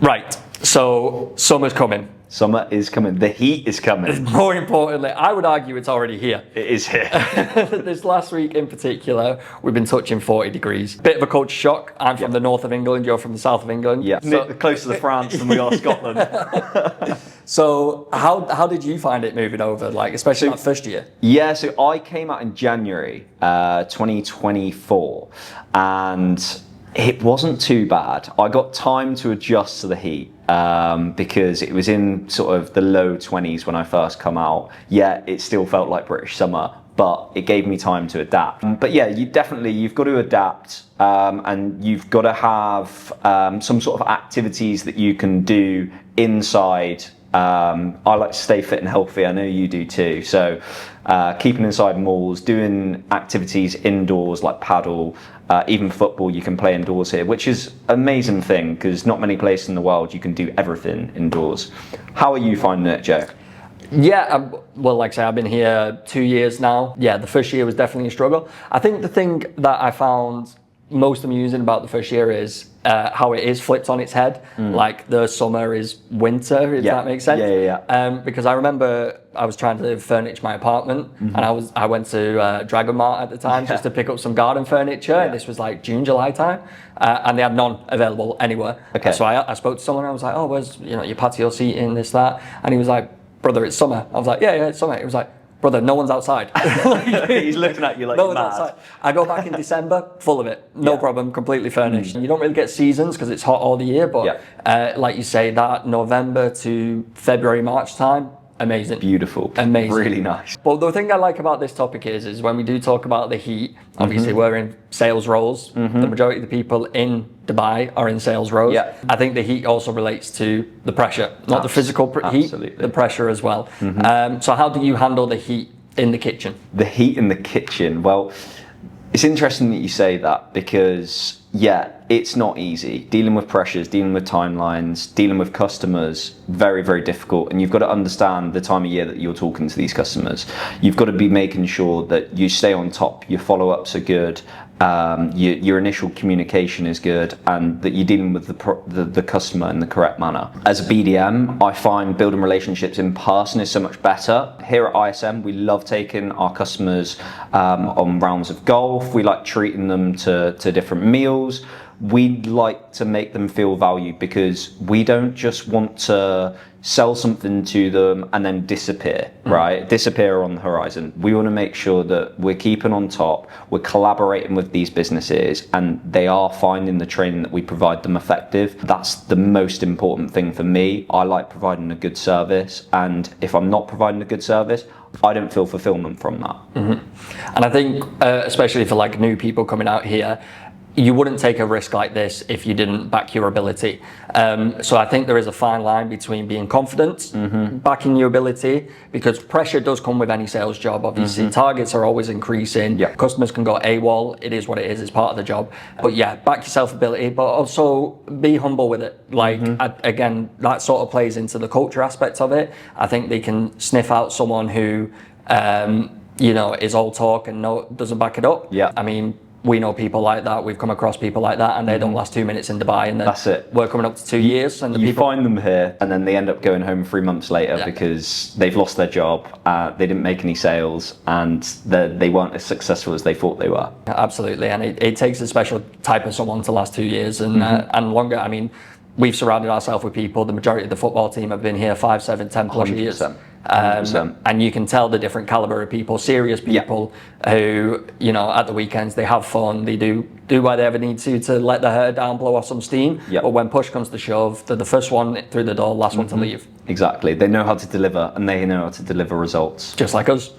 Right, so summer's coming. Summer is coming. The heat is coming. More importantly, I would argue it's already here. It is here. This last week in particular, we've been touching 40 degrees. Bit of a culture shock. I'm from the north of England, you're from the south of England. Yeah, So, closer to France than we are Scotland. So how did you find it moving over, like especially that first year? Yeah, so I came out in January 2024, and it wasn't too bad. I got time to adjust to the heat because it was in sort of the low 20s when I first come out. Yeah, it still felt like British summer, but it gave me time to adapt. But yeah, you've got to adapt, and you've got to have some sort of activities that you can do inside. I like to stay fit and healthy. I know you do too. So keeping inside malls, doing activities indoors like paddle, even football you can play indoors here, which is an amazing thing because not many places in the world you can do everything indoors. How are you finding it, Joe? Yeah, well, like I say, I've been here 2 years now. Yeah, the first year was definitely a struggle. I think the thing that I found most amusing about the first year is how it is flipped on its head. Like the summer is winter, if that makes sense. Yeah. Because I remember I was trying to furnish my apartment, and I went to Dragon Mart at the time just to pick up some garden furniture. And this was like June, July time, and they had none available anywhere. Okay. So I spoke to someone. I was like, "Oh, where's your patio seating, this, that?" And he was like, "Brother, it's summer." I was like, "Yeah, it's summer." He was like, "Brother, no one's outside." He's looking at you like no you're one's mad. outside. I go back in December, full of it, no problem, completely furnished. You don't really get seasons because it's hot all the year, but like you say, that November to February, March time, amazing. Beautiful. Amazing. Really nice. But the thing I like about this topic is when we do talk about the heat, obviously we're in sales roles. The majority of the people in Dubai are in sales roles. Yeah. I think the heat also relates to the pressure, not the physical heat, the pressure as well. So how do you handle the heat in the kitchen? The heat in the kitchen. Well, it's interesting that you say that because, yeah, it's not easy. Dealing with pressures, dealing with timelines, dealing with customers, very, very difficult. And you've got to understand the time of year that you're talking to these customers. You've got to be making sure that you stay on top, your follow-ups are good, your initial communication is good, and that you're dealing with the customer in the correct manner. As a BDM, I find building relationships in person is so much better. Here at ISM, we love taking our customers on rounds of golf. We like treating them to different meals. We like to make them feel valued because we don't just want to sell something to them and then disappear, right? Disappear on the horizon. We want to make sure that we're keeping on top, we're collaborating with these businesses, and they are finding the training that we provide them effective. That's the most important thing for me. I like providing a good service, and if I'm not providing a good service, I don't feel fulfillment from that. And I think, especially for like new people coming out here, you wouldn't take a risk like this if you didn't back your ability. So I think there is a fine line between being confident, backing your ability, because pressure does come with any sales job. Obviously, targets are always increasing. Customers can go AWOL. It is what it is. It's part of the job. But yeah, back your self-ability, but also be humble with it. Like, again, that sort of plays into the culture aspect of it. I think they can sniff out someone who, is all talk and doesn't back it up. Yeah. I mean, we know people like that. We've come across people like that, and they don't last 2 minutes in Dubai, and then that's it. We're coming up to 2 years, and you find them here, and then they end up going home 3 months later because they've lost their job, they didn't make any sales, and they weren't as successful as they thought they were. Absolutely, and it takes a special type of someone to last 2 years and longer. I mean, we've surrounded ourselves with people. The majority of the football team have been here 5, 7, 10 plus 100%. years. And you can tell the different caliber of people, serious people who, at the weekends, they have fun, they do whatever they need to let their hair down, blow off some steam. But when push comes to shove, they're the first one through the door, last one to leave. Exactly. They know how to deliver, and they know how to deliver results. Just like us.